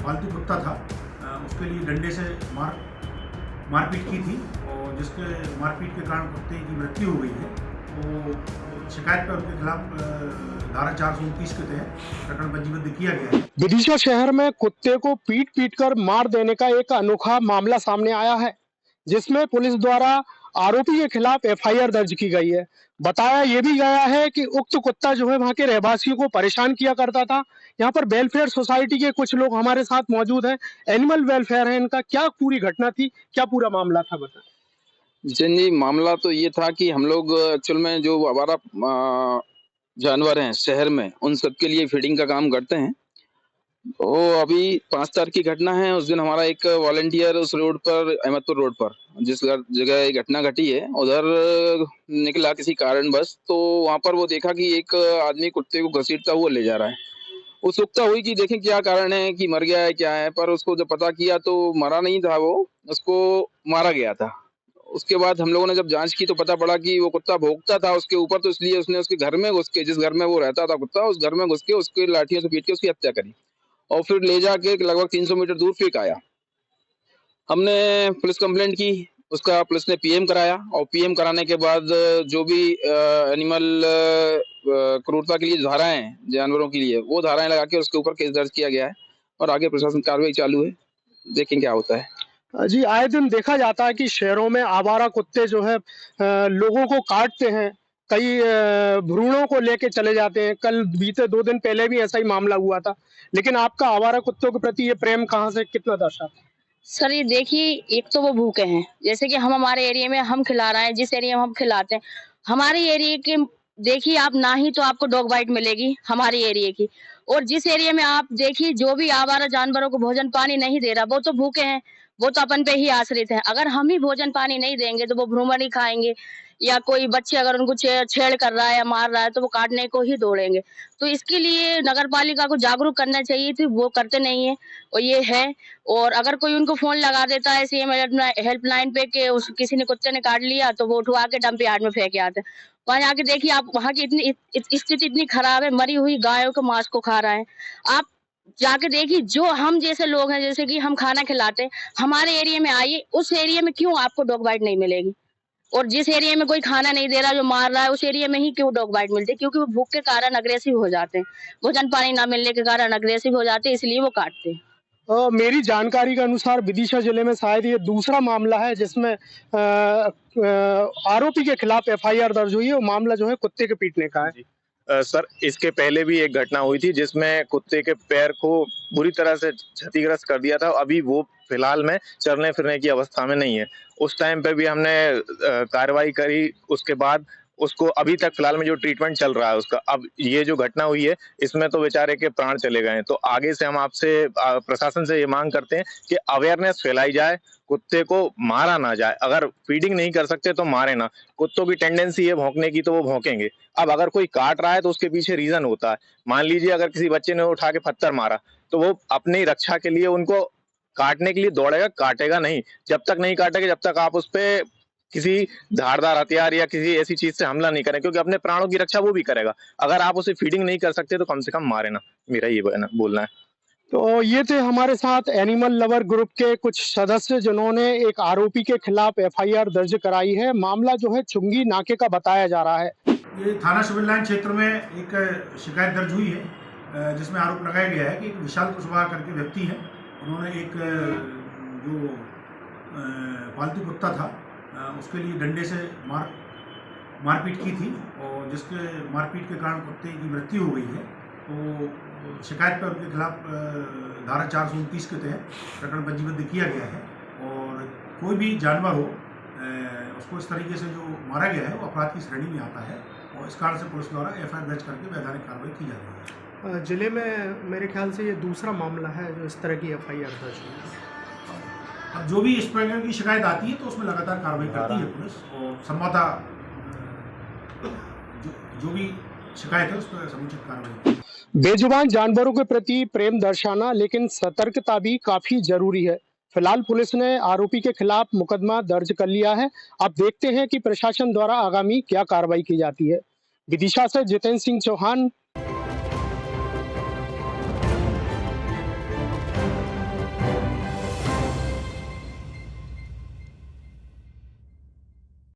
पालतू कुत्ता था, उसके लिए डंडे से मारपीट की थी और जिसके मारपीट के कारण कुत्ते की मृत्यु हो गई है। तो शिकायत पर उनके खिलाफ धारा 429 के तहत प्रकरण पंजीबद्ध किया गया है। विदिशा शहर में कुत्ते को पीट कर मार देने का एक अनोखा मामला सामने आया है, जिसमें पुलिस द्वारा आरोपी के खिलाफ एफआईआर दर्ज की गई है। बताया ये भी गया है कि उक्त कुत्ता जो है वहां के रहवासियों को परेशान किया करता था। यहाँ पर वेलफेयर सोसाइटी के कुछ लोग हमारे साथ मौजूद हैं, एनिमल वेलफेयर है इनका। क्या पूरी घटना थी, क्या पूरा मामला था, बता। जी, मामला तो ये था कि हम लोग एक्चुअल में जो आवारा जानवर हैं शहर में, उन सबके लिए फीडिंग का काम करते हैं। तो अभी 5 तारीख की घटना है। उस दिन हमारा एक वॉलंटियर उस रोड पर, अहमदपुर रोड पर, जिस जगह ये घटना घटी है, उधर निकला किसी कारणवश। तो वहाँ पर वो देखा कि एक आदमी कुत्ते को घसीटता हुआ ले जा रहा है। उत्सुकता हुई कि देखें क्या कारण है, कि मर गया है क्या है, पर उसको जब पता किया तो मरा नहीं था, वो उसको मारा गया था। उसके बाद हम लोगों ने जब जांच की तो पता पड़ा कि वो कुत्ता भौंकता था उसके ऊपर, तो इसलिए उसने उसके घर में घुस के, जिस घर में वो रहता था कुत्ता, उस घर में घुस के उसके लाठियों से पीट के उसकी हत्या करी और फिर ले जाके लगभग 300 मीटर दूर फेंक आया। हमने पुलिस कंप्लेंट की, उसका पुलिस ने पीएम कराया और पीएम कराने के बाद जो भी एनिमल क्रूरता के लिए धाराएं हैं जानवरों के लिए, वो धाराएं लगा के उसके ऊपर केस दर्ज किया गया है और आगे प्रशासन कार्रवाई चालू है। देखें क्या होता है। जी, आए दिन देखा जाता है कि शहरों में आवारा कुत्ते जो है लोगों को काटते हैं, कई भ्रूणों को लेके चले जाते हैं। कल बीते 2 दिन पहले भी ऐसा ही मामला हुआ था। लेकिन आपका आवारा कुत्तों के प्रति ये प्रेम कहाँ से, कितना दर्शाता है? सर ये देखिए, एक तो वो भूखे हैं, जैसे कि हम हमारे एरिया में हम खिला रहे हैं, जिस एरिया में हम खिलाते हैं, हमारे एरिया के देखिए आप ना ही तो आपको डॉग बाइट मिलेगी हमारे एरिया की, और जिस एरिया में आप देखिए जो भी आवारा जानवरों को भोजन पानी नहीं दे रहा, वो तो भूखे हैं, वो तो अपन पे ही आश्रित है। अगर हम ही भोजन पानी नहीं देंगे तो वो भ्रूण ही खाएंगे, या कोई बच्चे अगर उनको छेड़ कर रहा है या मार रहा है तो वो काटने को ही दौड़ेंगे। तो इसके लिए नगर पालिका को जागरूक करना चाहिए थी, वो करते नहीं है और ये है। और अगर कोई उनको फोन लगा देता है सीएम हेल्पलाइन पे कि उस किसी ने कुत्ते ने काट लिया, तो वो उठवा के डंप यार्ड में फेंक आते हैं। वहां जाके देखिए आप, वहां की इतनी स्थिति इतनी खराब है, मरी हुई गायों के मांस को खा रहा है। आप जाके देखिए, जो हम जैसे लोग हैं, जैसे कि हम खाना खिलाते हैं, हमारे एरिया में आइए, उस एरिया में क्यों आपको डॉग बाइट नहीं मिलेगी? और जिस एरिया में कोई खाना नहीं दे रहा, जो मार रहा है, उस एरिया में ही क्यों डॉग बाइट मिलती है? क्योंकि वो भूख के कारण अग्रेसिव हो जाते हैं, भोजन पानी ना मिलने के कारण अग्रेसिव हो जाते हैं, इसलिए वो काटते हैं। मेरी जानकारी के अनुसार विदिशा जिले में शायद ये दूसरा मामला है जिसमें आरोपी के खिलाफ एफआईआर दर्ज हुई है। वो मामला जो है कुत्ते के पीटने का है। सर, इसके पहले भी एक घटना हुई थी जिसमें कुत्ते के पैर को बुरी तरह से क्षतिग्रस्त कर दिया था। अभी वो फिलहाल में चलने फिरने की अवस्था में नहीं है। उस टाइम पे भी हमने कार्रवाई करी। उसके बाद उसको अभी तक फिलहाल में जो ट्रीटमेंट चल रहा है उसका, अब ये जो घटना हुई है इसमें तो बेचारे के प्राण चले गए हैं। तो आगे से हम आपसे प्रशासन से ये मांग करते हैं कि अवेयरनेस फैलाई जाए, कुत्ते को मारा ना जाए। अगर फीडिंग नहीं कर सकते तो मारे ना। कुत्तों की टेंडेंसी है भौंकने की, तो वो भौंकेंगे। अब अगर कोई काट रहा है तो उसके पीछे रीजन होता है। मान लीजिए अगर किसी बच्चे ने उठा के पत्थर मारा, तो वो अपनी रक्षा के लिए उनको काटने के लिए दौड़ेगा, काटेगा नहीं। जब तक नहीं काटेगा, जब तक आप उस पे किसी धारदार हथियार या किसी ऐसी चीज से हमला नहीं करें, क्योंकि अपने प्राणों की रक्षा वो भी करेगा। अगर आप उसे फीडिंग नहीं कर सकते तो कम से कम मारे ना, मेरा ये बोलना है। तो ये थे हमारे साथ एनिमल लवर ग्रुप के कुछ सदस्य जिन्होंने एक आरोपी के खिलाफ एफआईआर दर्ज कराई है। मामला जो है चुंगी नाके का बताया जा रहा है। ये थाना सिविल लाइन क्षेत्र में एक शिकायत दर्ज हुई है, जिसमें आरोप लगाया गया है कि एक विशाल कुशवाहा करके व्यक्ति है, उन्होंने एक जो पालतू कुत्ता था उसके लिए डंडे से मारपीट की थी और जिसके मारपीट के कारण कुत्ते की मृत्यु हो गई है। तो शिकायत पर उनके खिलाफ धारा 429 के तहत प्रकरण पंजीबद्ध किया गया है और कोई भी जानवर हो उसको इस तरीके से जो मारा गया है वो अपराध की श्रेणी में आता है और इस कारण से पुलिस द्वारा एफआईआर दर्ज करके वैधानिक कार्रवाई की जा रही है। जिले में मेरे ख्याल से ये दूसरा मामला है जो इस तरह की एफआईआर दर्ज हुई है। अब जो भी इस प्रकार की शिकायत आती है तो उसमें लगातार कार्रवाई करती है पुलिस और संभवतः जो भी शिकायत है उस पर समुचित कार्रवाई। बेजुबान जानवरों के प्रति प्रेम दर्शाना, लेकिन सतर्कता भी काफी जरूरी है। फिलहाल पुलिस ने आरोपी के खिलाफ मुकदमा दर्ज कर लिया है। अब देखते हैं कि प्रशासन द्वारा आगामी क्या कार्रवाई की जाती है। विदिशा से जितेंद्र सिंह चौहान,